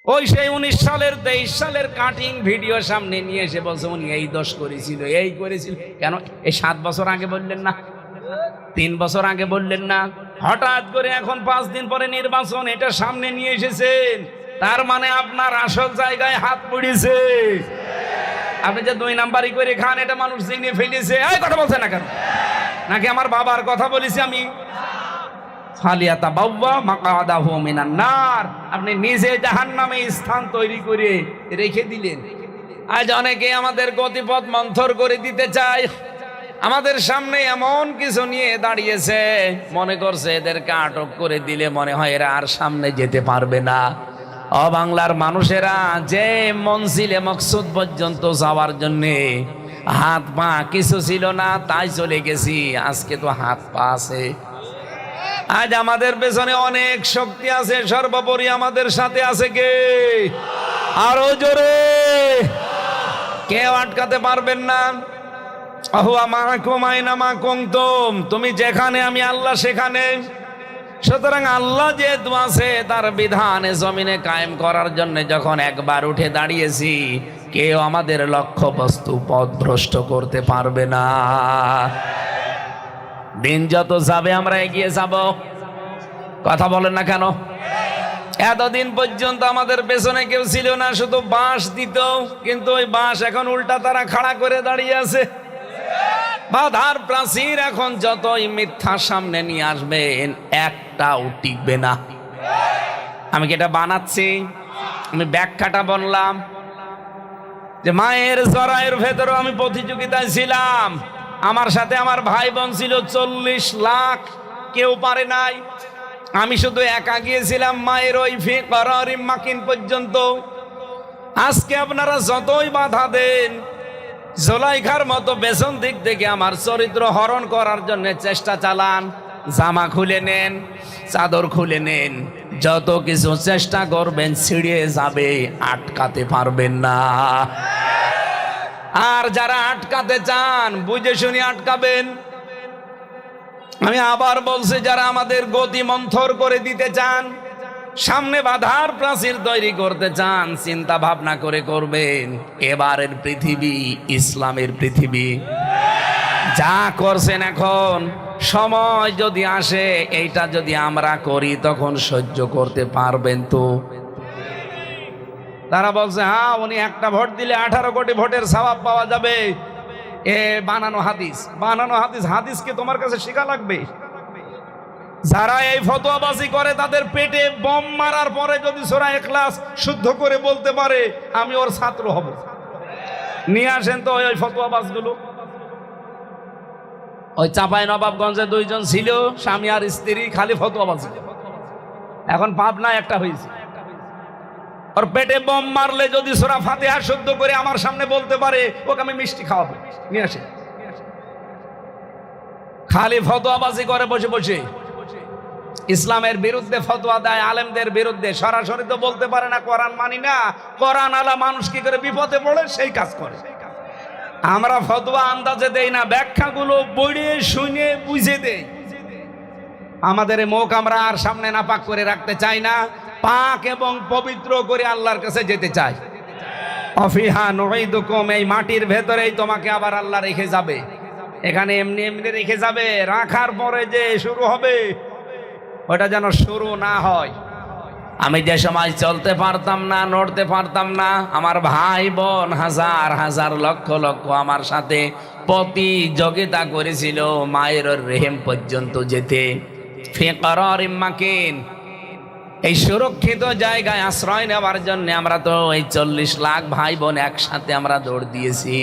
ওই সেই 19 সালের 23 সালের কাটিং ভিডিও সামনে নিয়ে এসে বলছে উনি এই দোষ করেছিল, এই করেছিল। কেন এই 7 বছর আগে বললেন না? 3 বছর আগে বললেন না? হঠাৎ করে এখন 5 দিন পরে নির্বাচন, এটা সামনে নিয়ে এসেছেন। তার মানে আপনার আসল জায়গায় হাত পড়েছে। আপনি যে 2 নাম্বারই করে খান, এটা মানুষ জেনে ফেলেছে। এই কথা বলছে না কেন? নাকি আমার বাবার কথা বলেছি আমি? আপনি নিজে জাহান্নামে স্থান তৈরি করে রেখে দিলেন। আজ অনেকে আমাদের গতিপথ মন্থর করে দিতে চায়। আমাদের সামনে এমন কিছু নিয়ে দাঁড়িয়েছে, মনে করছে এদেরকে আটক করে দিলে মনে হয় এরা আর সামনে যেতে পারবে না। ও বাংলার মানুষেরা, যে মনজিলে মকসুদ পর্যন্ত যাওয়ার জন্য হাত পা কিছু ছিল না, তাই চলে গেছি। আজকে তো হাত পা আছে। আজ আমাদের পেছনে অনেক শক্তি আছে, সর্বোপরি আমাদের সাথে আছে কে? আরো জোরে, কেউ আটকাতে পারবেন না। আহুয়া মাকুম আইনা মা কুনতুম, তুমি যেখানে আমি আল্লাহ সেখানে। সুতরাং আল্লাহ যেহেতু আছে, তার বিধানে জমিনে কায়েম করার জন্য যখন একবার উঠে দাঁড়িয়েছি, কেউ আমাদের লক্ষ্য বস্তু পথভ্রষ্ট করতে পারবে না। দিন যত যাবে আমরা এগিয়ে যাব। কথা বলেন না কেন? এতদিন পর্যন্ত আমাদের পেছনে কেউ ছিল না, শুধু বাঁশ দিত, কিন্তু ওই বাঁশ এখন উল্টা তারা খাড়া করে দাঁড়িয়ে আছে। বাধার প্রাচীর এখন যতই মিথ্যা সামনে নিয়ে আসবেন, একটাও টিকবে না। আমি কি এটা বানাচ্ছি? আমি ব্যাখ্যাটা বললাম যে মায়ের জরায়ের ভেতরে আমি প্রতিযোগিতায় ছিলাম। আমার সাথে আমার ভাই বোন ছিল 40 লাখ, কেউ পারে নাই। আমি শুধু একা গিয়েছিলাম মায়ের ওই ফি করারিম মাকিন পর্যন্ত। আজকে আপনারা যতই বাধা দেন, জোলাইখার মতো পেছন দিক থেকে আমার চরিত্র হরণ করার জন্য চেষ্টা চালান, জামা খুলে নেন, চাদর খুলে নেন, যত কিছু চেষ্টা করবেন ছিঁড়ে যাবে, আটকাতে পারবেন না। আর যারা আটকাতে চান, বুঝে শুনে আটকাবেন। আমি আবার বলছি, যারা আমাদের গতি মন্থর করে দিতে চান, সামনে বাধার প্রাচীর তৈরি করতে চান, চিন্তা ভাবনা করে করবেন। এবারের পৃথিবী ইসলামের পৃথিবী। যা করছেন এখন, সময় যদি আসে এইটা যদি আমরা করি, তখন সহ্য করতে পারবেন তো? তারা বলছে হ্যাঁ, উনি একটা ভোট দিলে 18 কোটি ভোটের সওয়াব পাওয়া যাবে। এ বানানো হাদিস, বানানো হাদিস। হাদিসকে তোমার কাছে শেখা লাগবে। যারা এই ফতোয়াবাজি করে, তাদের পেটে বম মারার পরে যদি সূরা ইখলাস শুদ্ধ করে বলতে পারে, আমি ওর ছাত্র হব। নিয়ে আসেন তো ওই ফতোয়াবাজগুলো। ওই চাঁপাই নবাবগঞ্জে 2 জন ছিল, স্বামী আর স্ত্রী, খালি ফতোয়াবাজি। এখন পাবনা একটা হয়েছে। ওর পেটে বম মারলে যদি সূরা ফাতিহা শুদ্ধ করে আমার সামনে বলতে পারে, ওকে আমি মিষ্টি খাওয়াবো। নিয়ে আসেন। খালি ফতোয়াবাজি করে বসে বসে, ইসলামের বিরুদ্ধে ফতোয়া দেয়, আলেমদের বিরুদ্ধে। সরাসরি তো বলতে পারে না কোরআন মানি না। কোরআন আলা মানুষ কি করে বিপদে পড়ে সেই কাজ করে। আমরা ফতোয়া আন্দাজে দেই না, ব্যাখ্যাগুলো পড়ে শুনে বুঝে দেই। আমাদের মুখ আমরা আর সামনে না পাক করে রাখতে চাই না, পাক এবং পবিত্র করে আল্লাহর কাছে যেতে চাই। অফিহা নুঈদুকুম, এই মাটির ভেতরেই তোমাকে আবার আল্লাহ রেখে যাবে। এখানে এমনি এমনি রেখে যাবে, রাখার পরে যে শুরু হবে, ওটা যেন শুরু না হয়। আমি যে সময় চলতে পারতাম না, নড়তে পারতাম না, আমার ভাই বোন হাজার হাজার লক্ষ লক্ষ আমার সাথে প্রতিযোগিতা করেছিল মায়ের রেহেম পর্যন্ত যেতে। ফি করারিম মাকিন, এই সুরক্ষিত জায়গায় আশ্রয় নেওয়ার জন্য আমরা তো এই 40 লাখ ভাই বোন একসাথে আমরা দৌড় দিয়েছি।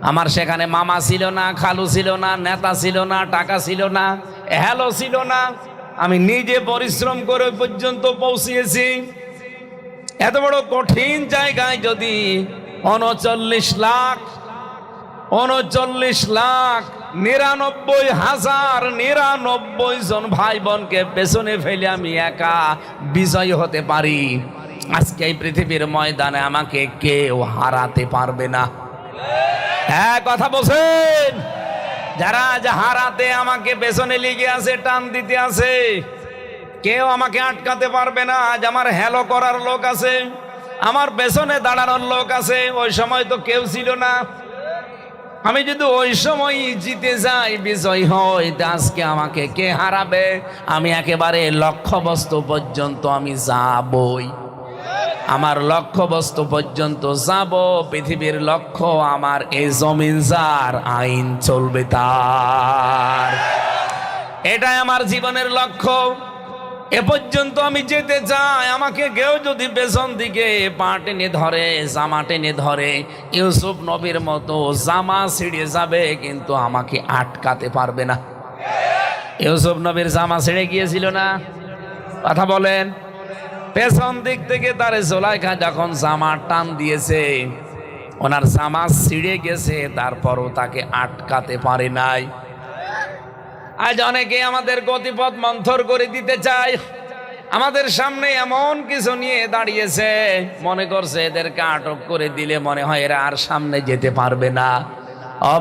আমার সেখানে মামা ছিল না, খালু ছিল না, নেতা ছিল না, টাকা ছিল না, হ্যালো ছিল না। আমি নিজে পরিশ্রম করে পর্যন্ত পৌঁছিয়েছি। এত বড় কঠিন জায়গায় যদি 39 লাখ 99,099 জন ভাই বোনকে পেছনে ফেলে আমি একা বিজয়ী হতে পারি, আজকে এই পৃথিবীর ময়দানে আমাকে কেউ হারাতে পারবে না। হ্যাঁ, কথা বলছেন? যারা আজ হারাতে আমাকে পেছনে লেগে আছে, টান দিতে আছে, কেউ আমাকে আটকাতে পারবে না। আজ আমার হ্যালো করার লোক আছে, আমার পেছনে দাঁড়ানোর লোক আছে। ওই সময় তো কেউ ছিল না। আমি যদি ওই সময় জিতে যাই, বিজয় হই, আজকে আমাকে কে হারাবে? আমি একেবারে লক্ষ্যবস্তু পর্যন্ত আমি যাবই। আমার লক্ষ্যবস্তু পর্যন্ত যাব। পৃথিবীর লক্ষ্য আমার এই জমিন যার, আইন চলবে তার। এটাই আমার জীবনের লক্ষ্য। এ পর্যন্ত আমি যেতে চাই। আমাকে কেউ যদি পেছন দিকে পা টেনে ধরে, জামা টেনে ধরে, ইউসুফ নবীর মতো জামা ছিঁড়ে যাবে, কিন্তু আমাকে আটকাতে পারবে না। ইউসুফ নবীর জামা ছিঁড়ে গিয়েছিল না? কথা বলেন। পেছন দিক থেকে তার জুলাইখা যখন জামা টান দিয়েছে, ওনার জামা ছিঁড়ে গেছে, তারপরও তাকে আটকাতে পারে নাই। আজ অনেকে আমাদের গতিপথ মন্থর করে দিতে চায়। আমাদের সামনে এমন কিছু নিয়ে দাঁড়িয়েছে, মনে করছে এদেরকে আটক করে দিলে মনে হয় এরা আর সামনে যেতে পারবে না।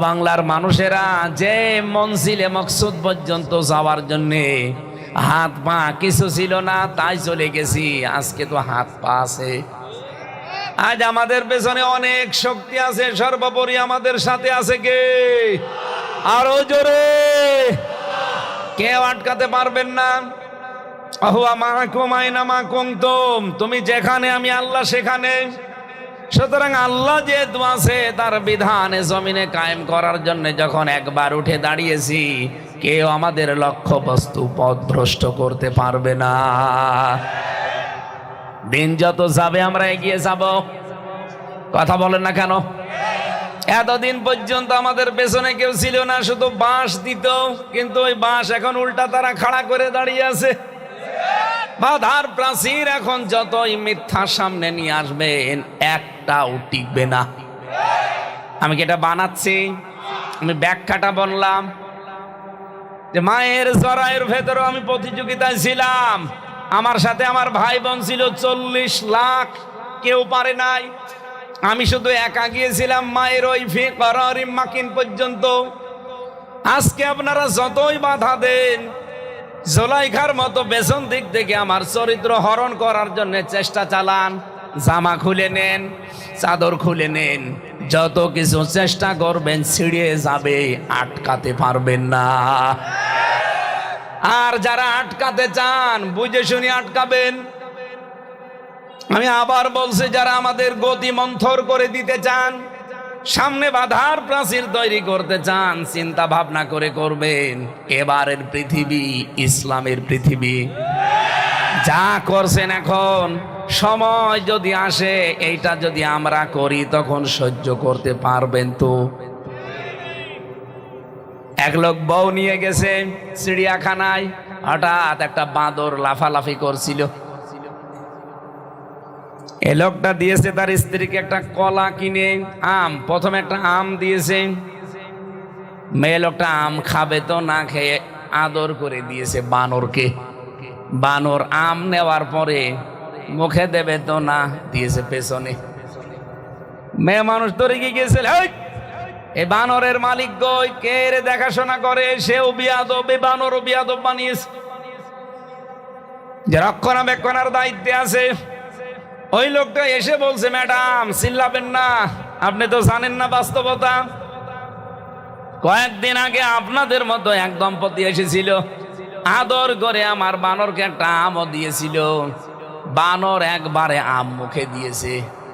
বাংলার মানুষেরা যে মনজিলে মকসুদ পর্যন্ত যাওয়ার জন্যে হাত পা কিছু ছিল না, তাই চলে গেছি। আজকে তো হাত পা আছে। আজ আমাদের পেছনে অনেক শক্তি আছে। সর্বোপরি আমাদের সাথে আছে কে? আরো জোরে। কেউ আটকাতে পারবেন না। তুমি যেখানে, আমি আল্লাহ সেখানে। সুতরাং আল্লাহ যেহেতু আছে, তার বিধানে জমিনে কায়েম করার জন্য যখন একবার উঠে দাঁড়িয়েছি, কেউ আমাদের লক্ষ্য বস্তু পথভ্রষ্ট করতে পারবে না। দিন যত যাবে আমরা এগিয়ে যাব। কথা বলেন না কেন? এতদিন পর্যন্ত আমাদের পেছনে কেউ ছিল না, শুধু বাঁশ দিত। কিন্তু ওই বাঁশ এখন উল্টা তারা খাড়া করে দাঁড়িয়ে আছে। বাধার প্রাচীর এখন যতই মিথ্যা সামনে নিয়ে আসবেন, একটাও টিকবে না। আমি কি এটা বানাচ্ছি? আমি ব্যাখ্যাটা বললাম যে মায়ের জরায়ের ভেতরে আমি প্রতিযোগিতায় ছিলাম। আমার সাথে আমার ভাই বোন ছিল 40 লাখ, কেউ পারে নাই। আমি শুধু একা গিয়েছিলাম মায়ের ওই ফিকরারিম মাকিন পর্যন্ত। আজকে আপনারা যতই বাধা দেন, জুলাইখার মতো পেছন দিক থেকে আমার চরিত্র হরণ করার জন্য চেষ্টা চালান, জামা খুলে নেন, চাদর খুলে নেন, যত কিছু চেষ্টা করবেন ছিঁড়ে যাবে, আটকাতে পারবেন না। আর যারা আটকাতে চান, বুঝে শুনে আটকাবেন। আমি আবার বলছি, যারা আমাদের গতি মন্থর করে দিতে চান, সামনে বাধার প্রাচীর তৈরি করতে চান, চিন্তা ভাবনা করে করবেন। এবারের পৃথিবী ইসলামের পৃথিবী। যা করছেন এখন, সময় যদি আসে এইটা যদি আমরা করি, তখন সহ্য করতে পারবেন তো? এক লোক বউ নিয়ে গেছে চিড়িয়াখানায়, হঠাৎ একটা বাঁদর লাফালাফি করছিল। এ লোকটা দিয়েছে তার স্ত্রীকে একটা কলা কিনে, আম, প্রথমে একটা আম দিয়েছে। মেয়ে লোকটা আম খাবে তো, না খেয়ে আদর করে দিয়েছে বানরকে। বানর আম নেওয়ার পরে মুখে দেবে তো না, দিয়েছে পেছনে। মেয়ে মানুষ তো রেগে গেছে, এই বানরের মালিক গই, কে রে দেখাশোনা করে? সেও বিয়াদব, বানরও বিয়াদব বানিয়েছে। যে রক্ষণাবেক্ষণার দায়িত্বে আছে, ওই লোকটা এসে বলছে, ম্যাডাম চিল্লাবেন না, আপনি তো জানেন না বাস্তবতা। কয়েকদিন আগে আপনাদের মতো এক দম্পতি এসেছিল, আদর করে আমার বানরকে একটা আমও দিয়েছিল। বানর একবারে আম মুখে দিয়েছে,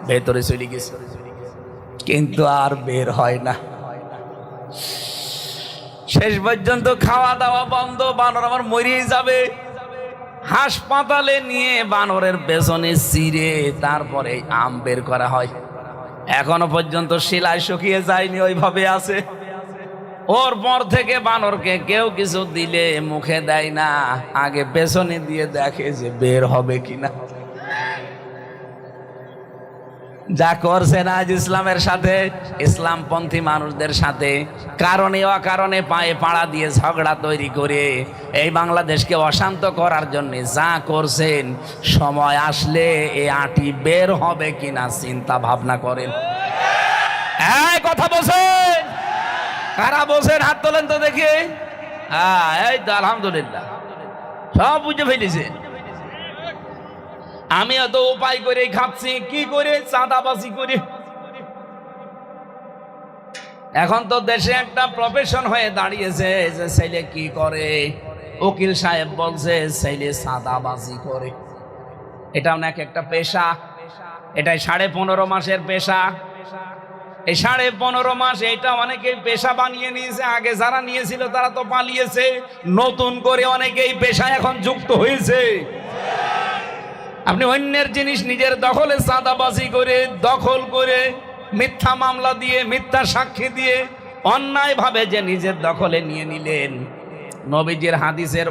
ভেতরে চলে গেছে, কিন্তু আর বের হয় না। শেষ পর্যন্ত খাওয়া দাওয়া বন্ধ, বানর আমার মরিয়ে যাবে। হাসপাতালে নিয়ে বানরের পেছনে চিরে তারপরে আম বের করা হয়। এখনো পর্যন্ত সেলাই শুকিয়ে যায়নি, ওইভাবে আছে। ওর পর থেকে বানরকে কেউ কিছু দিলে মুখে দেয় না, আগে পেছনে দিয়ে দেখে যে বের হবে কিনা। যা করছেন আজ ইসলামের সাথে, ইসলামপন্থী মানুষদের সাথে, কারণে অকারণে পায়ে পাড়া দিয়ে ঝগড়া তৈরি করে এই বাংলাদেশকে অশান্ত করার জন্য যা করছেন, সময় আসলে এই আটি বের হবে কিনা চিন্তা ভাবনা করেন। এই কথা বলছেন, কারা বলছেন হাত তোলেন তো দেখি। হ্যাঁ, এই তো আলহামদুলিল্লাহ, সব বুঝে ফেলেছে। আমি এত উপায় করে খাচ্ছি, কি করে? চাঁদাবাজি করে। এখন তো দেশে একটা প্রফেশন হয়ে দাঁড়িয়েছে যে ছেলে কি করে, উকিল সাহেব বলছে ছেলে চাঁদাবাজি করে। এটা অনেক একটা পেশা, এটাই 15.5 মাসের পেশা। এই 15.5 মাস এটা অনেকেই পেশা বানিয়ে নিয়েছে। আগে যারা নিয়েছিল তারা তো পালিয়েছে, নতুন করে অনেকেই পেশায় এখন যুক্ত হয়েছে। আপনি অন্যের জিনিস নিজের দখলে চাঁদাবাজি করে, দখল করে, মিথ্যা মামলা দিয়ে, মিথ্যা সাক্ষী দিয়ে অন্যায় ভাবে যে নিজের দখলে নিয়ে নিলেন। নবীজির হাদিসের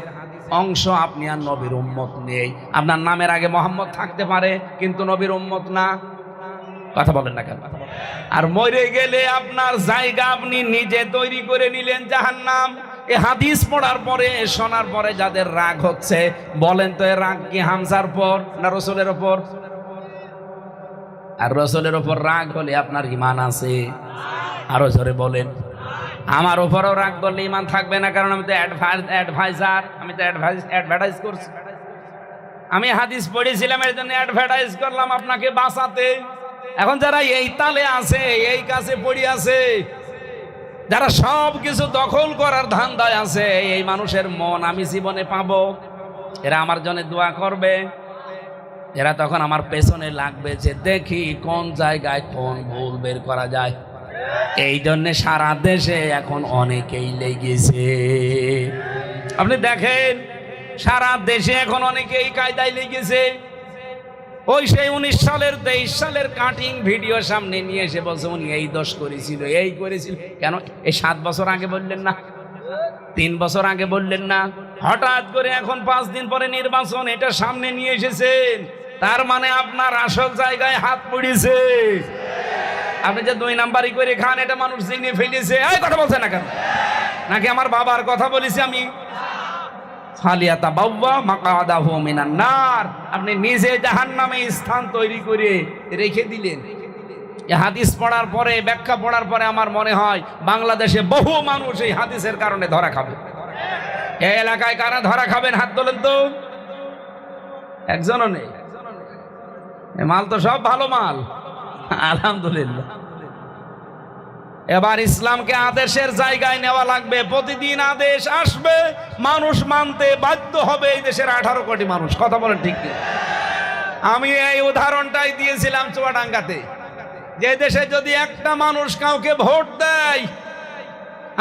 অংশ আপনি আর নবীর উম্মত নেই। আপনার নামের আগে মোহাম্মদ থাকতে পারে কিন্তু নবীর উম্মত না। কথা বলেন না কেন? আর মরে গেলে আপনার জায়গা আপনি নিজে তৈরি করে নিলেন জাহান্নাম। এই হাদিস পড়ার পরে, শোনার পরে যাদের রাগ হচ্ছে, বলেন তো এ রাগ কি হামজার পর না রসুলের ওপর? আর রসুলের ওপর রাগ হলে আপনার ঈমান আছে? আরো জোরে বলেন। আমার উপরও রাগ করলে ঈমান থাকবে না, কারণ আমি তো অ্যাডভাইজার, আমি তো অ্যাডভার্টাইজ করছি। আমি হাদিস পড়েছিলাম, এর জন্য অ্যাডভার্টাইজ করলাম আপনাকে বাঁচাতে। এখন যারা এই তালে আছে, এই কাছে পড়ে আছে, যারা সব কিছু দখল করার ধান্দায় আছে, এই মানুষের মন আমি জীবনে পাবো, এরা আমার জন্য দোয়া করবে। এরা তখন আমার পেছনে লাগবে যে দেখি কোন জায়গায় কোন ভুল বের করা যায়। এই জন্য সারা দেশে এখন অনেকেই লেগেছে। আপনি দেখেন সারা দেশে এখন অনেকেই কায়দায় লেগেছে। ওই সেই 19 সালের 23 সালের কাটিং ভিডিও সামনে নিয়ে এসে বলছে উনি এই দোষ করেছিল, এই করেছিল। কেন এই 7 বছর আগে বললেন না? 3 বছর আগে বললেন না? হঠাৎ করে এখন 5 দিন পরে নির্বাচন, এটা সামনে নিয়ে এসেছেন। তার মানে আপনার আসল জায়গায় হাত পড়েছে। আপনি যে 2 নাম্বারই করে খান, এটা মানুষ জেনে ফেলেছে। এই কথা বলছে না কেন? নাকি আমার বাবার কথা বলেছি আমি? আপনি নিজে জাহান্নামে স্থান তৈরি করে রেখে দিলেন। এই হাদিস পড়ার পরে, ব্যাখ্যা পড়ার পরে আমার মনে হয় বাংলাদেশে বহু মানুষ এই হাদিসের কারণে ধরা খাবে। এই এলাকায় কারা ধরা খাবেন হাত তোলেন তো? একজনও নেই। মাল তো সব ভালো মাল, আলহামদুলিল্লাহ। এবার ইসলামকে আদেশের জায়গায় নেওয়া লাগবে। প্রতিদিন আদেশ আসবে, মানুষ মানতে বাধ্য হবে। এই দেশের 18 কোটি মানুষ। কথা বলেন ঠিক কি? আমি এই উদাহরণটাই দিয়েছিলাম চুয়াডাঙ্গাতে, যে দেশে যদি একটা মানুষ কাউকে ভোট দেয়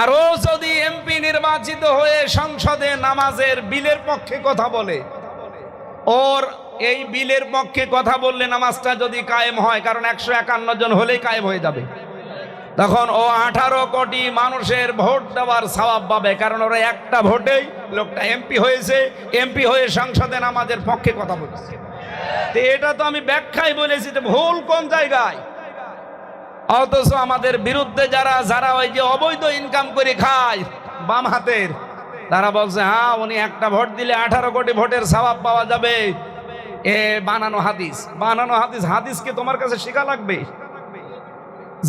আর ও যদি এমপি নির্বাচিত হয়ে সংসদে নামাজের বিলের পক্ষে কথা বলে, ওর এই বিলের পক্ষে কথা বললে নামাজটা যদি কায়েম হয়, কারণ 151 জন হলেই কায়েম হয়ে যাবে, তখন ও 18 কোটি মানুষের ভোট দেওয়ার সওয়াব পাবে। কারণ ওরা একটা ভোটেই লোকটা এমপি হয়েছে, এমপি হয়ে সংসদে নামাজের পক্ষে কথা বলেছে। তো এটা তো আমি ব্যাখ্যায় বলেছি, তো ভুল কোন জায়গায়? অথচ আমাদের বিরুদ্ধে যারা ওই যে অবৈধ ইনকাম করে খায় বাম হাতের, তারা বলছে হ্যাঁ উনি একটা ভোট দিলে 18 কোটি ভোটের সওয়াব পাওয়া যাবে। এ বানানো হাদিস, বানানো হাদিস। হাদিসকে তোমার কাছে শেখা লাগবে।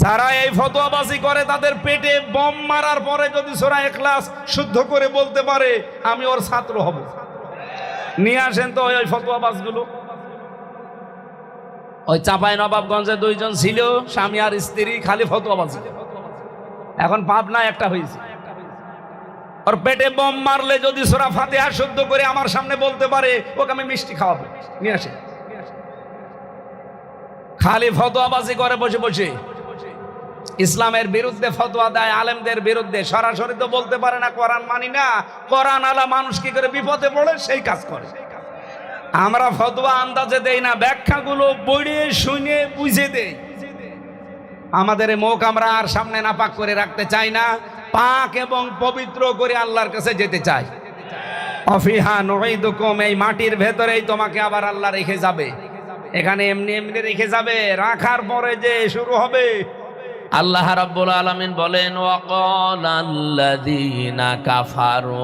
যারা এই ফতোয়াবাজি করে তাদের পেটে বম মারার পরে যদি সূরা ইখলাস শুদ্ধ করে বলতে পারে আমি ওর ছাত্র হব। নিয়ে আসেন তো ওই ফতোয়াবাজগুলো। ওই চাঁপাইনবাবগঞ্জে 2 জন ছিল, স্বামী আর স্ত্রী, খালি ফতোয়াবাজি। এখন পাবনা একটা হয়েছে। ওর পেটে বম মারলে যদি সূরা ফাতিহা শুদ্ধ করে আমার সামনে বলতে পারে, ওকে আমি মিষ্টি খাওয়াবো। নিয়ে আসেন। খালি ফতোয়াবাজি করে বসে বসে, ইসলামের বিরুদ্ধে ফতোয়া দেয়, আলেমদের বিরুদ্ধে। সরাসরি তো বলতে পারে না কোরআন মানি না। কোরআন আলা মানুষ কি করে বিপদে পড়ে সেই কাজ করে। আমরা ফতোয়া আন্দাজে দেই না, ব্যাখ্যাগুলো পড়ে শুনে বুঝে দেই। আমাদের মুখ আমরা আর সামনে না পাক করে রাখতে চাই না, পাক এবং পবিত্র করে আল্লাহর কাছে যেতে চাই। অফিহা নুঈদুকুম, এই মাটির ভেতরেই তোমাকে আবার আল্লাহ রেখে যাবে। এখানে এমনি এমনি রেখে যাবে? রাখার পরে যে শুরু হবে। আল্লাহ রাব্বুল আলামিন বলেন ওয়াকালাল্লাযীনা কাফারু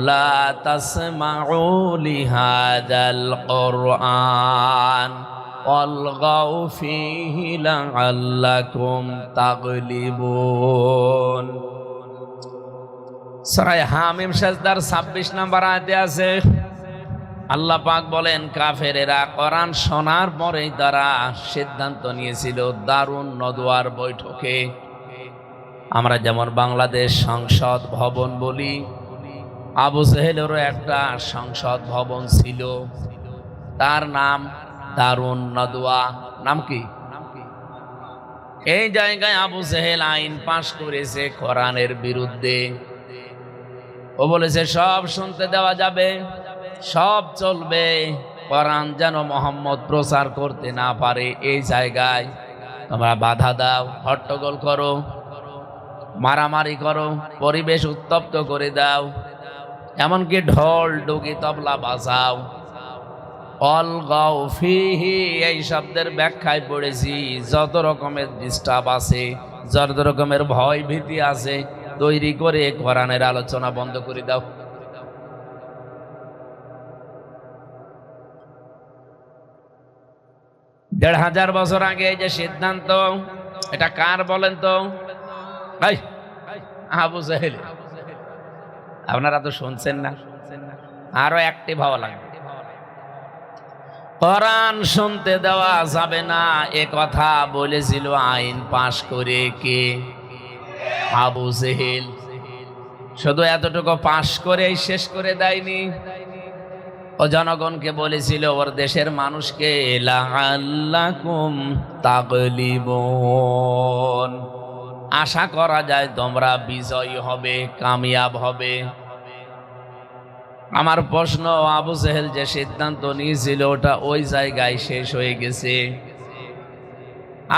লা তাসমাউ লিহাযাল কুরআন ওয়ালগাউ ফীহি লাআল্লাকুম তাগলিবুন। সূরা হামিম সাজদার 26 নম্বর আয়াতে আছে আল্লাহ পাক বলেন কাফেরেরা কোরআন শোনার পরেই তারা সিদ্ধান্ত নিয়েছিল দারুন নদওয়ার বৈঠকে। আমরা যেমন বাংলাদেশ সংসদ ভবন বলি, আবু জেহেলেরও একটা সংসদ ভবন ছিল, তার নাম দারুন নদওয়া। নাম কি? এই জায়গায় আবু জেহেল আইন পাশ করেছে কোরআনের বিরুদ্ধে। ও বলেছে সব শুনতে দেওয়া যাবে, সব চলবে, কোরআন যেন মোহাম্মদ প্রচার করতে না পারে এই জায়গায় তোমরা বাধা দাও, হট্টগোল করো, মারামারি করো, পরিবেশ উত্তপ্ত করে দাও, এমনকি ঢোল ডুগি তবলা বাজাও। অলগাও ফিহি এই শব্দের ব্যাখ্যায় পড়েছি যত রকমের ডিস্টার্ব আছে, যত রকমের ভয় ভীতি আছে তৈরি করে কোরআনের আলোচনা বন্ধ করে দাও। দেড় হাজার বছর আগে এই যে সিদ্ধান্ত, এটা কার বলেন তো? আবু জেহেল। আপনারা তো শুনছেন না, আরো অ্যাক্টিভ হওয়া লাগবে। কোরআন শুনতে দেওয়া যাবে না এ কথা বলেছিল আইন পাশ করে কে? আবু জেহেল। শুধু এতটুকু পাশ করেই শেষ করে দেয়নি, ও জনগণকে বলেছিল, ওর দেশের মানুষকে, লাআল্লাকুম তাগলিবুন, আশা করা যায় তোমরা বিজয়ী হবে, কামিয়াব হবে। আমার প্রশ্ন, আবু জেহেল যে সিদ্ধান্ত নিয়েছিল ওটা ওই জায়গায় শেষ হয়ে গেছে।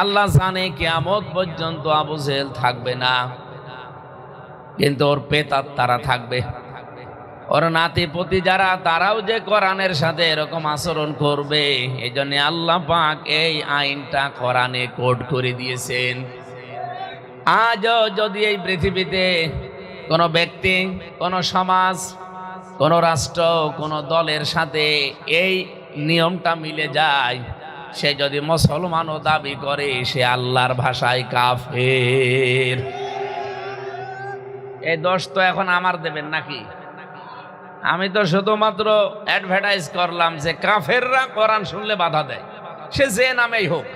আল্লাহ জানে কিয়ামত পর্যন্ত আবু জেহেল থাকবে না, কিন্তু ওর প্রেতাত্মারা থাকবে, ওর নাতিপতি যারা, তারাও যে কোরআনের সাথে এরকম আচরণ করবে। এই জন্য আল্লাহ পাক এই আইনটা কোরআনে কোড করে দিয়েছেন। আজও যদি এই পৃথিবীতে কোনো ব্যক্তি, কোনো সমাজ, কোনো রাষ্ট্র, কোনো দলের সাথে এই নিয়মটা মিলে যায়, সে যদি মুসলমানও দাবি করে, সে আল্লাহর ভাষায় কাফের। এই দোষ তো এখন আমার দেবেন নাকি? আমি তো শুধুমাত্র অ্যাডভার্টাইজ করলাম যে কাফেররা কোরআন শুনলে বাধা দেয়, সে যে নামেই হোক।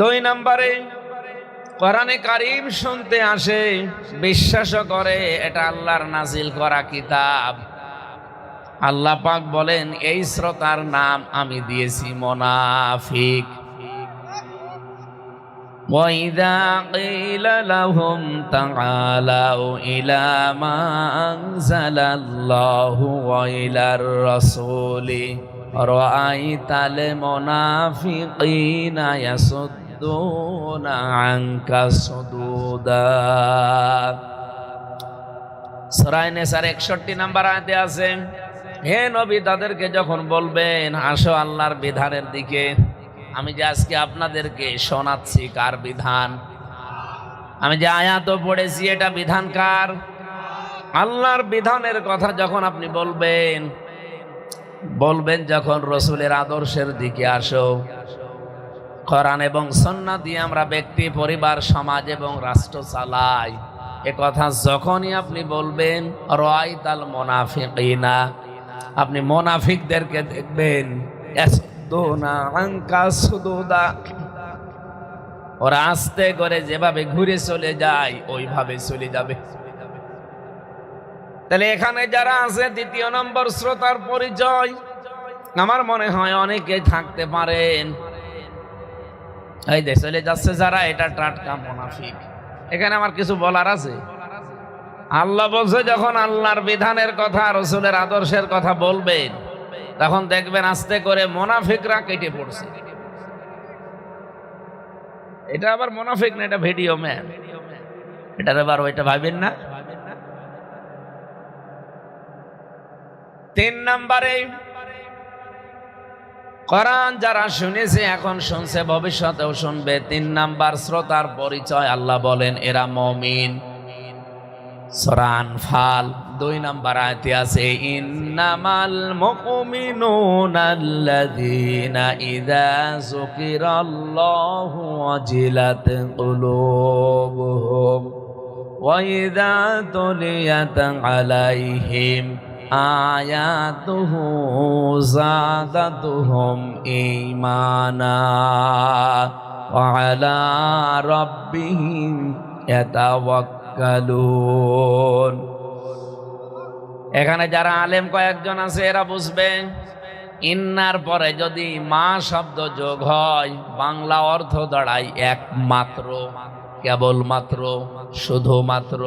2 নম্বরে, কোরআনে কারীম শুনতে আসে, বিশ্বাসও করে এটা আল্লাহর নাজিল করা কিতাব। আল্লাহ পাক বলেন এই শ্রোতার নাম আমি দিয়েছি মুনাফিক। وَإِذَا قِيلَ لَهُمْ تَعَالَوْا إِلَى مَا أَنزَلَ اللَّهُ وَإِلَى الرَّسُولِ رَأَيْتَ الْمُنَافِقِينَ يَصُدُّونَ عَنكَ صُدُودًا। সূরা নিসার 61 নম্বর আয়াতে আছে, হে নবী তাদেরকে যখন বলবেন আসো আল্লাহর বিধানের দিকে, আমি যে আজকে আপনাদেরকে শোনাচ্ছি কার বিধান, আমি যে আয়াত পড়েছি এটা বিধান কার? আল্লাহর বিধানের কথা যখন আপনি বলবেন যখন রাসূলের আদর্শের দিকে আসো, কোরআন এবং সুন্নাহ দিয়ে আমরা ব্যক্তি, পরিবার, সমাজ এবং রাষ্ট্র চালাই, এ কথা যখনই আপনি বলবেন, রাআইতাল মুনাফিকিনা, আপনি মুনাফিকদেরকে দেখবেন, ওরা আস্তে করে যেভাবে ঘুরে চলে যায় ওইভাবে চলে যাবে। তাহলে এখানে যারা আছে, 2 নম্বর শ্রোতার পরিচয়, আমার মনে হয় অনেকে থাকতে পারেন এই যে চলে যাচ্ছে যারা, এটা টাটকা মুনাফিক। এখানে আমার কিছু বলার আছে। আল্লাহ বলছে যখন আল্লাহর বিধানের কথা, রাসূলের আদর্শের কথা বলবেন, তখন দেখবেন আস্তে করে মুনাফিকরা কেটে পড়ছে। এটা আবার মুনাফিক না, এটা ভিডিও ম্যান, এটার আবার ওইটা ভাবেন না। 3 নম্বরে, কোরআন যারা শুনেছে, এখন শুনছে, ভবিষ্যতেও শুনবে, 3 নাম্বার শ্রোতার পরিচয় আল্লাহ বলেন এরা মুমিন। সূরা আনফাল 2 নম্বর আয়াতে আছে, ইন্নামাল মুমিনুনা আল্লাযীনা ইযা যুকিরাল্লাহু ওয়াজিলাত কুলুবুহুম ওয়া ইযা তুলিয়াত আলাইহিম আয়াতুহু যাদাতুহুম ঈমানা ওয়া আলা রাব্বিহিম ইয়াতাওয়াক্কালুন। এখানে যারা আলেম কয়েকজন আছে এরা বুঝবে ইন্নার পরে যদি মা শব্দ যোগ হয় বাংলা অর্থ দাঁড়ায় একমাত্র, কেবলমাত্র, শুধুমাত্র।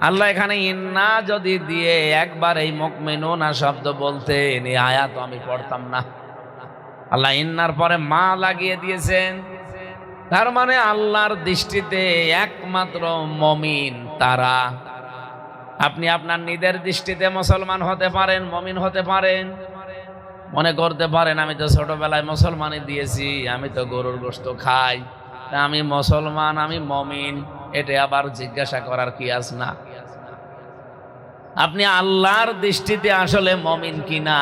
আল্লাহ এখানে ইন্না যদি দিয়ে একবার এই মুমিনুনা শব্দ বলতেন এই আয়াত আমি পড়তাম না। আল্লাহ ইন্নার পরে মা লাগিয়ে দিয়েছেন, তার মানে আল্লাহর দৃষ্টিতে একমাত্র মুমিন তারা। আপনি আপনার নিজের দৃষ্টিতে মুসলমান হতে পারেন, মুমিন হতে পারেন, মনে করতে পারেন আমি তো ছোটবেলায় মুসলমানই দিয়েছি, আমি তো গরুর গোশত খাই, আমি মুসলমান, আমি মুমিন। এটা আবার জিজ্ঞাসা করার কি আছে না? আপনি আল্লাহর দৃষ্টিতে আসলে মুমিন কিনা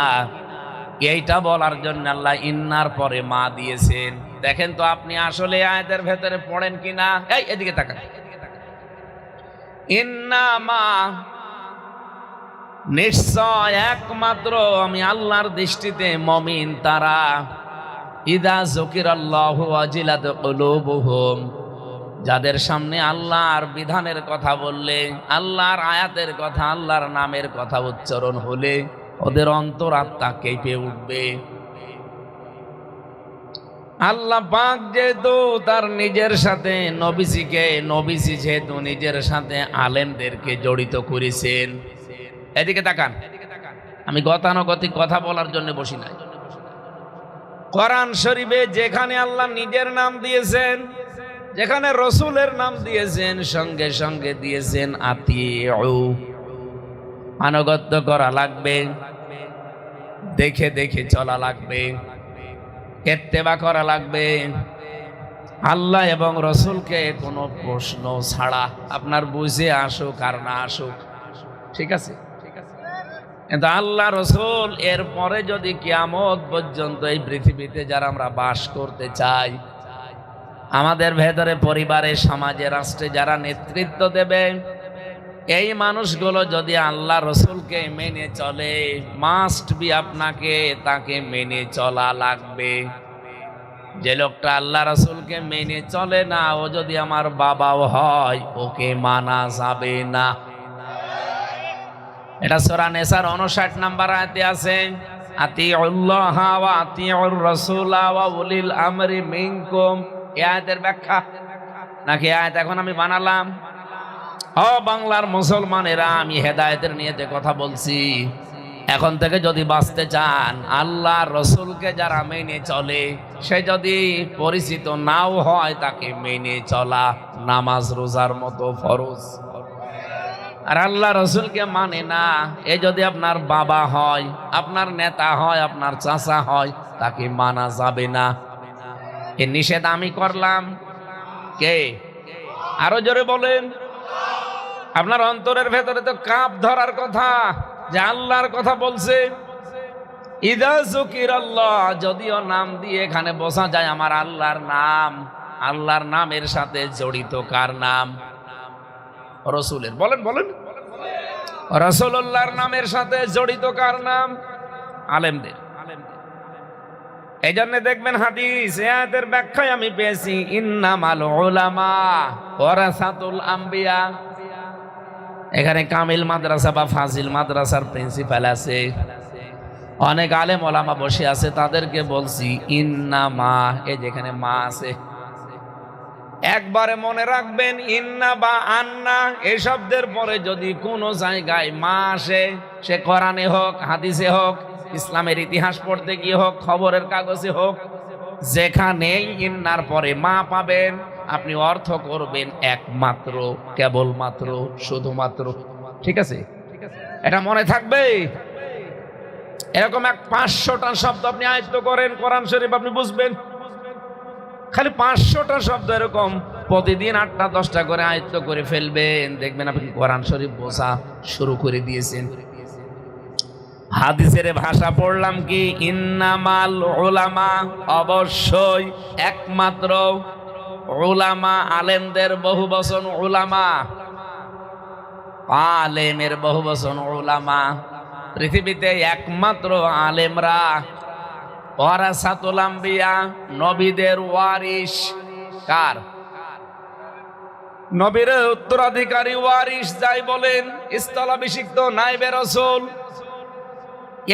এইটা বলার জন্য আল্লাহ ইন্নার পরে মা দিয়েছেন। দেখেন তো আপনি আসলে আয়াতের ভেতরে পড়েন কিনা। এই এদিকে তাকান, ইন্নামা নিশ্চয় একমাত্র আমি আল্লাহর দৃষ্টিতে মুমিন তারা ইদা যুকিরাল্লাহু ওয়াজিলাত কুলুবুহুম, যাদের সামনে আল্লাহর বিধানের কথা বললে, আল্লাহর আয়াতের কথা, আল্লাহর নামের কথা উচ্চারণ হলে ওদের অন্তরাত্মা কেঁপে উঠবে। আল্লাহ পাক যেহেতু তার নিজের সাথে নবীজি যেহেতু নিজের সাথে আলেমদেরকে জড়িত করেছেন। এদিকে তাকান, আমি গতানুগতিক কথা বলার জন্য বসি নাই। কোরআন শরীফে যেখানে আল্লাহ নিজের নাম দিয়েছেন, যেখানে রসুলের নাম দিয়েছেন, সঙ্গে সঙ্গে দিয়েছেন আতিউ, আনুগত্য করা লাগবে, দেখে দেখে চলা লাগবে, ইত্তেবা করা লাগবে। আল্লাহ এবং রসুলকে কোনো প্রশ্ন ছাড়া, আপনার বুঝে আসুক আর না আসুক, ঠিক আছে। কিন্তু আল্লাহ রসুল এর পরে যদি কিয়ামত পর্যন্ত এই পৃথিবীতে যারা আমরা বাস করতে চাই, আমাদের ভেতরে পরিবারে, সমাজে, রাষ্ট্রে যারা নেতৃত্ব দেবে, এই মানুষগুলো যদি আল্লাহ রসুলকে মেনে চলে, মাস্ট বি আপনাকে তাকে মেনে চলা লাগবে। যে লোকটা আল্লাহ রসুলকে মেনে চলে না, ও যদি আমার বাবাও হয়, ওকে মানা যাবে না। এটা সূরা নিসার 59 নম্বর আয়াতে আছে, আতিউল্লাহ ওয়া আতিউর রাসূলা ওয়া উলিল আমরি মিনকুম। এই আয়াতের ব্যাখ্যা নাকি আয়াত এখন আমি বানালাম? ও বাংলার মুসলমানেরা, আমি হেদায়েতের নিয়তে কথা বলছি। এখন থেকে যদি বাঁচতে চান, আল্লাহ রসুলকে যারা মেনে চলে, সে যদি পরিচিত নাও হয়, তাকে মেনে চলা নামাজ রোজার মতো ফরজ। আর আল্লাহ রসুলকে মানে না, এ যদি আপনার বাবা হয়, আপনার নেতা হয়, আপনার চাচা হয়, তাকে মানা যাবে না। এ নিষেধ আমি করলাম, কে? আরো জোরে বলেন। আপনার অন্তরের ভেতরে তো কাপ ধরার কথা, যে আল্লাহর কথা বলছে। ইদা যুকিরাল্লাহ, যদিও নাম দিয়ে এখানে বোঝা যায় আমার আল্লাহর নাম, আল্লাহর নামের সাথে জড়িত কার নাম? রসুলের। বলেন বলেন, রাসূলুল্লাহর নামের সাথে জড়িত কার নাম? আলেমদের। এই জন্য দেখবেন হাদিস আয়াতের ব্যাখ্যায় আমি পেয়েছি, ইন্নামাল উলামা ওয়ারাসাতুল আম্বিয়া। এখানে কামিল মাদ্রাসা বা ফাজিল মাদ্রাসার প্রিন্সিপাল আছে, অনেক আলেম ওলামা বসে আছে, তাদেরকে বলছি ইন্নামা, এই যেখানে মা আছে, একবারে মনে রাখবেন, ইন্না বা আন্না এই শব্দের পরে যদি কোনো জায়গায় মা আসে, সে কোরআনে হোক, হাদিসে হোক, ইসলামের ইতিহাস পড়তে গিয়ে হোক, খবরের কাগজে হোক, যেখানেই ইন্নার পরে মা পাবেন, আপনি অর্থ করবেন একমাত্র, কেবলমাত্র, শুধুমাত্র। ঠিক আছে, এটা মনে থাকবে। এরকম 500টা শব্দ আপনি আয়ত্ত করেন কোরআন শরীফ, আপনি বুঝবেন। খালি 500টা শব্দ এরকম প্রতিদিন 8টা 10টা করে আয়ত্ত করে ফেলবেন, দেখবেন আপনি কোরআন শরীফ বোঝা শুরু করে দিয়েছেন। হাদিসের ভাষা পড়লাম কি, ইন্নামাল উলামা, অবশ্যই একমাত্র উলামা, আলেমদের বহু বচন উলামা। আলেমের বহু বচন উলামা। পৃথিবীতে একমাত্র আলেমরা ওয়ারাসাতুল আম্বিয়া, নবীদের ওয়ারিস। কার? নবীর উত্তরাধিকারী ওয়ারিস যাই বলেন, স্থলাভিষিক্ত নায়েবে রাসূল।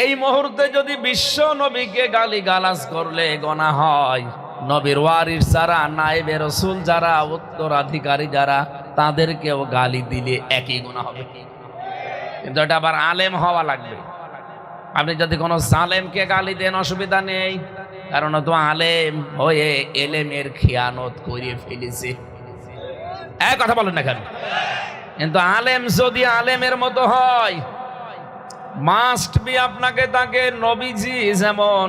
এই মুহূর্তে যদি বিশ্ব নবীকে গালিগালাজ করলে গোনা হয়, নবীর ওয়ারিস যারা, নায়েবে রাসূল যারা, উত্তরাধিকারী যারা, তাদেরকেও গালি দিলে একই গুনাহ হবে। কিন্তু এটা আবার আলেম হওয়া লাগবে। আপনি যদি কোনো জালেমকে গালি দেন অসুবিধা নেই, কারণ তো আলেম হয়ে এলেমের খিয়ানত করে ফেলেছে। এক কথা বলেন না কেন? কিন্তু আলেম যদি আলেমের মতো হয়, মাস্ট বি আপনাকে তাকে নবীজি যেমন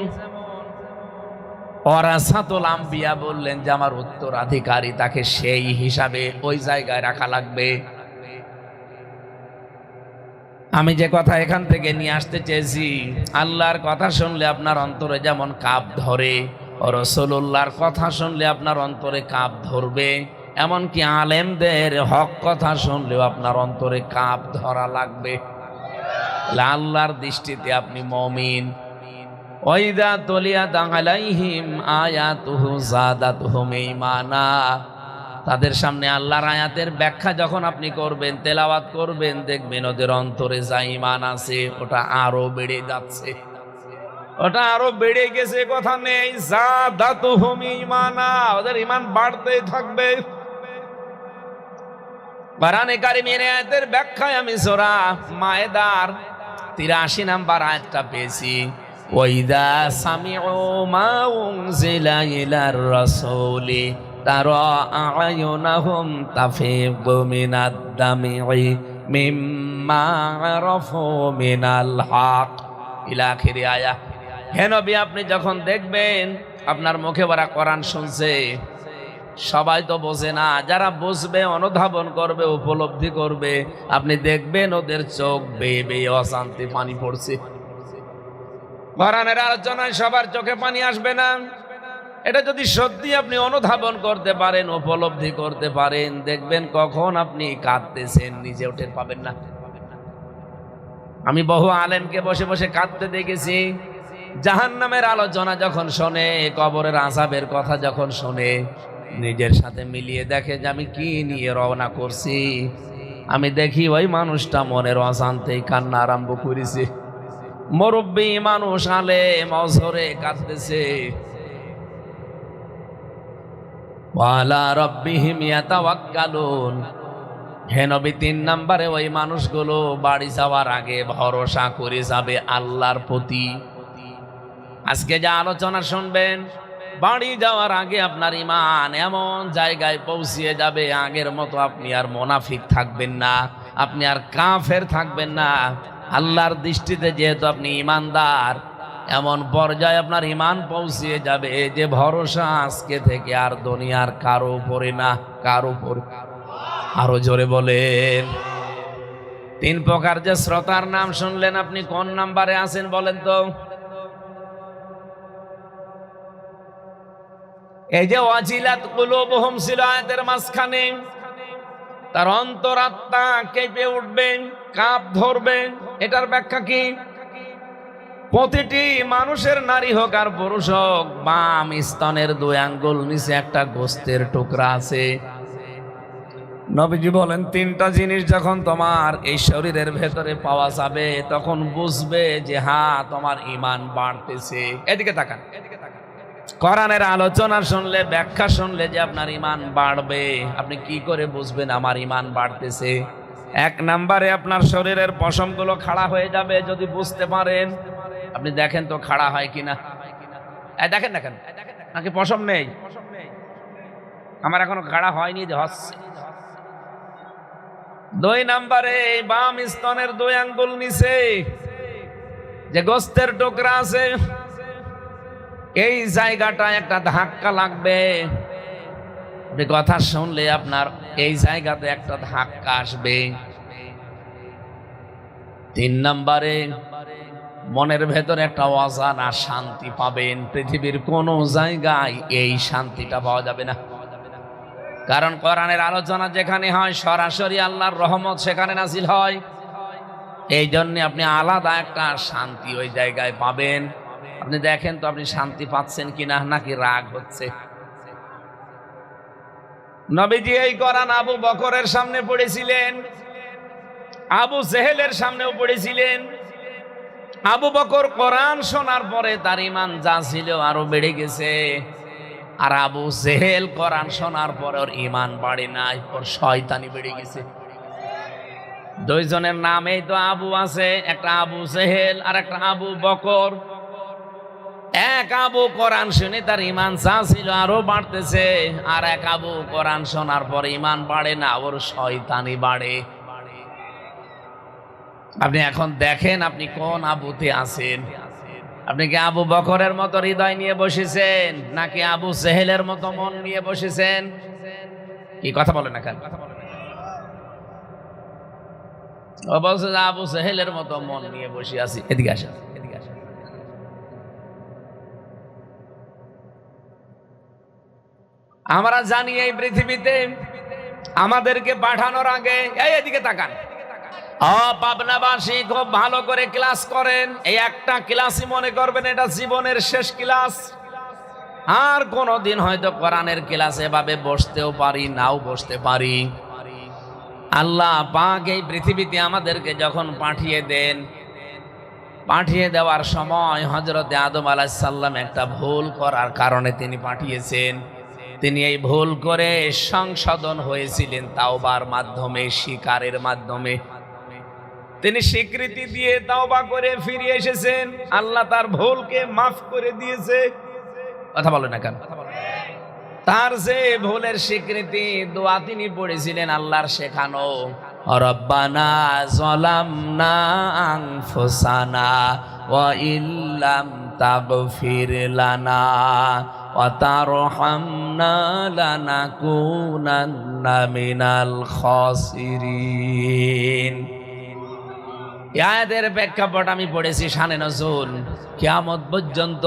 ওয়ারাসাতুল আম্বিয়া বললেন যে আমার উত্তরাধিকারী, তাকে সেই হিসাবে ওই জায়গায় রাখা লাগবে। আমি যে কথা এখান থেকে নিয়ে আসতে চেয়েছি, আল্লাহর কথা শুনলে আপনার অন্তরে যেমন কাঁপ ধরে, রাসূলুল্লাহর কথা শুনলে আপনার অন্তরে কাঁপ ধরবে, এমনকি আলেমদের হক কথা শুনলেও আপনার অন্তরে কাঁপ ধরা লাগবে। আল্লাহর দৃষ্টিতে আপনি মুমিন। ওয়াইদা তুলিয়াত আলাইহিম আয়াতুহু যাদাতুহুম ঈমানা। তাদের সামনে আল্লাহর আয়াতের ব্যাখ্যা যখন আপনি করবেন, তেলাওয়াত করবেন, দেখবেন ওদের অন্তরে যা ঈমান আছে ওটা আরো বেড়ে যাচ্ছে। ওটা আরো বেড়ে গেছে কথা নেই, যাদাতুহুম ঈমানা, ওদের ঈমান বাড়তেই থাকবে। কোরআনে কারীমের আয়াতের ব্যাখ্যায় আমি সূরা মায়েদার 83 নম্বর আয়াতটা পেয়েছি। ওয়াইদা সামিউ মা উনজিলা ইলার রাসূলি তারা আয়ুনাহুম তাফিদু মিনাদ দামি মিম্মা আরাফু মিনাল হক ইলা আখির আয়া। হে নবী, আপনি যখন দেখবেন আপনার মুখে ভরা কোরআন শুনছে, সবাই তো বোঝে না, যারা বুঝবে, অনুধাবন করবে, উপলব্ধি করবে, আপনি দেখবেন ওদের চোখ বেয়ে বেয়ে অশান্তি পানি পড়ছে। কোরআনের আলোচনায় সবার চোখে পানি আসবে না। এটা যদি সত্যি আপনি অনুধাবন করতে পারেন, উপলব্ধি করতে পারেন, দেখবেন কখন আপনি কাঁদতেছেন নিজেও টের পাবেন না। আমি বহু আলেমকে বসে বসে কাঁদতে দেখেছি। জাহান্নামের আলোচনা যখন শোনে, কবরের আযাবের কথা যখন শোনে, নিজের সাথে মিলিয়ে দেখে যে আমি কি নিয়ে রওনা করছি। আমি দেখি ওই মানুষটা মনের অশান্তি কান্না আরম্ভ করেছে। মুরব্বী মানুষ, আলেম, অঝরে কাঁদতেছে। ওয়ালা রাব্বিহিম ইয়াতাওয়াক্কালুন। হে নবী, 3 নম্বরে ওই মানুষগুলো বাড়ি যাওয়ার আগে ভরসা করে যাবে আল্লাহর প্রতি। আজকে যা আলোচনা শুনবেন, বাড়ি যাওয়ার আগে আপনার ঈমান এমন জায়গায় পৌঁছিয়ে যাবে, আগের মতো আপনি আর মুনাফিক থাকবেন না, আপনি আর কাফের থাকবেন না। আল্লাহর দৃষ্টিতে যেহেতু আপনি ঈমানদার, এমন পর্যায়ে আপনার ঈমান পৌঁছিয়ে যাবে যে ভরসা আজকে থেকে আর দুনিয়ার কারো উপরে না, কারো উপর। আরো জোরে বলেন। 3 প্রকার যে শ্রোতার নাম শুনলেন, আপনি কোন নাম্বারে আছেন বলেন তো? এই যে ওয়াজিলাত কুলুবুহুম ছিল আয়াতের মাঝখানে, তার অন্তরাত্মা কেঁপে উঠবে, কাঁপ ধরবে। এটার ব্যাখ্যা কি? প্রতিটি মানুষের, নারী হোক আর পুরুষ হোক, বাম স্তনের 2 আঙ্গুল নিচে একটা গোস্তের টুকরা আছে। নবীজি বলেন 3টা জিনিস যখন তোমার এই শরীরের ভেতরে পাওয়া যাবে, তখন বুঝবে যে হ্যাঁ, তোমার ঈমান বাড়তেছে। এদিকে তাকান। কোরআনের আলোচনা শুনলে, ব্যাখ্যা শুনলে যে আপনার ঈমান বাড়বে, আপনি কি করে বুঝবেন আমার ঈমান বাড়তেছে? 1 নম্বরে আপনার শরীরের পশমগুলো খাড়া হয়ে যাবে। যদি বুঝতে পারেন, আপনি দেখেন তো খাড়া হয় কিনা। দেখেন না কেন? নাকি পশম নেই? আমার এখনো খাড়া হয়নি, যে হচ্ছে। 2 নম্বরে বাম স্তনের 2 আঙ্গুল নিচে যে গোস্তের টুকরা আছে, এই জায়গাটা একটা ধাক্কা লাগবে। কথা শুনলে আপনার এই জায়গাতে একটা ধাক্কা আসবে। 3 নম্বরে মনের ভেতরে একটা অজানা শান্তি পাবেন। পৃথিবীর কোন জায়গায় এই শান্তিটা পাওয়া যাবে না। কারণ কোরআনের আলোচনা যেখানে হয় সরাসরি আল্লাহর রহমত সেখানে নাজিল হয়। এই জন্য আপনি আলাদা একটা শান্তি ওই জায়গায় পাবেন। আপনি দেখেন তো আপনি শান্তি পাচ্ছেন কিনা, নাকি রাগ হচ্ছে। নবীজি এই কোরআন আবু বকরের সামনে পড়েছিলেন, আবু জেহেলের সামনেও পড়েছিলেন। আবু বকর কোরআন শোনার পরে তার ঈমান যা ছিল আরো বেড়ে গেছে, আর আবু জেহেল কোরআন শোনার পরে ওর ঈমান বাড়ে নাই, ওর শয়তানি বেড়ে গেছে। দুইজনের নামেই তো আবু আছে, একটা আবু জেহেল আর একটা আবু বকর। এক আবু কোরআন শুনে তার ঈমান যা ছিল আরো বাড়তেছে, আর এক আবু কোরআন শোনার পরে ঈমান বাড়ে না, ওর শয়তানি বাড়ে। আপনি এখন দেখেন আপনি কোন আবুতে আছেন। আপনি কি আবু বকরের মতো হৃদয় নিয়ে বসেছেন, নাকি আবু জেহেলের মতো মন নিয়ে বসেছেন? কি কথা বলে না কেন? ও বলছে যে আবু জেহেলের মতো মন নিয়ে বসে আছি। এদিকে আসেন, এদিকে আসেন। আমরা জানি এই পৃথিবীতে আমাদেরকে পাঠানোর আগে, এদিকে তাকান, পাবনাবাসী খুব ভালো করে ক্লাস করেন। এই একটা ক্লাসই মনে করবেন এটা জীবনের শেষ ক্লাস। আর কোনদিন হয়তো কোরআনের ক্লাসে এভাবে বসতেও পারি, নাও বসতে পারি। আল্লাহ পাক এই পৃথিবীতে আমাদেরকে যখন পাঠিয়ে দেন, পাঠিয়ে দেওয়ার সময় হযরতে আদম আলাইহিস সালাম একটা ভুল করার কারণে তিনি পাঠিয়েছেন। তিনি এই ভুল করে সংশোধন হয়েছিলেন তাওবার মাধ্যমে, স্বীকারের মাধ্যমে। তিনি স্বীকৃতি দিয়ে তাওবা করে ফিরে এসেছেন, আল্লাহ তার ভুলকে মাফ করে দিয়েছে। কথা বলে না কেন? তার যে ভুলের স্বীকৃতি দোয়া তিনি পড়েছিলেন আল্লাহর শেখানো, রব্বানা যালামনা আনফুসানা ওয়া ইল্লাম তাগফির লানা ওয়া তারহামনা লানাকুনান্না মিনাল খাসিরিন। আয়াতের প্রেক্ষাপট আমি পড়েছি শানে নজুল। কিয়ামত পর্যন্ত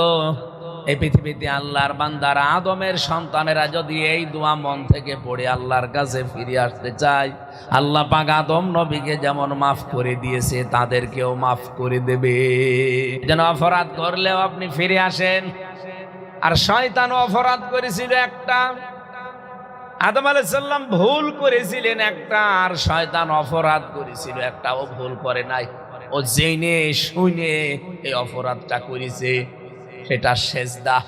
এই পৃথিবীতে আল্লাহর বান্দারা, আদমের সন্তানেরা যদি এই দোয়া মন থেকে পড়ে আল্লাহর কাছে ফিরে আসতে চায়, আল্লাহ পাক আদম নবীকে যেমন মাফ করে দিয়েছে তাদেরকেও মাফ করে দেবে। যেন অপরাধ করলেও আপনি ফিরে আসেন। আর শয়তানও অপরাধ করেছিল একটা, আদম আলাইহিস সালাম ভুল করেছিলেন একটা, আর শয়তান অপরাধ করেছিল একটা। ও ভুল করে নাই, ও জেনে শুনে এই অপরাধটা করেছে। সেটা সেজদা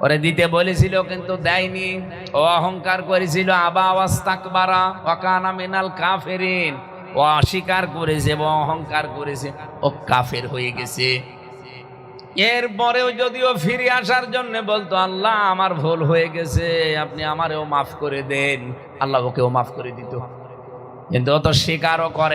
ওরে দিতে বলেছিল কিন্তু দেয়নি। ও অহংকার করেছিল, আবা ওয়াস্তাকবারা ওয়া কানা মিনাল কাফিরিন। ও অস্বীকার করেছে, ও অহংকার করেছে, ও কাফের হয়ে গেছে। এরপরেও যদিও ফিরে আসার জন্য বলতো আল্লাহ আমার ভুল হয়ে গেছে, আপনি আমারেও মাফ করে দেন, আল্লাহ ওকেও মাফ করে দিত। কিন্তু ও তো স্বীকারও করে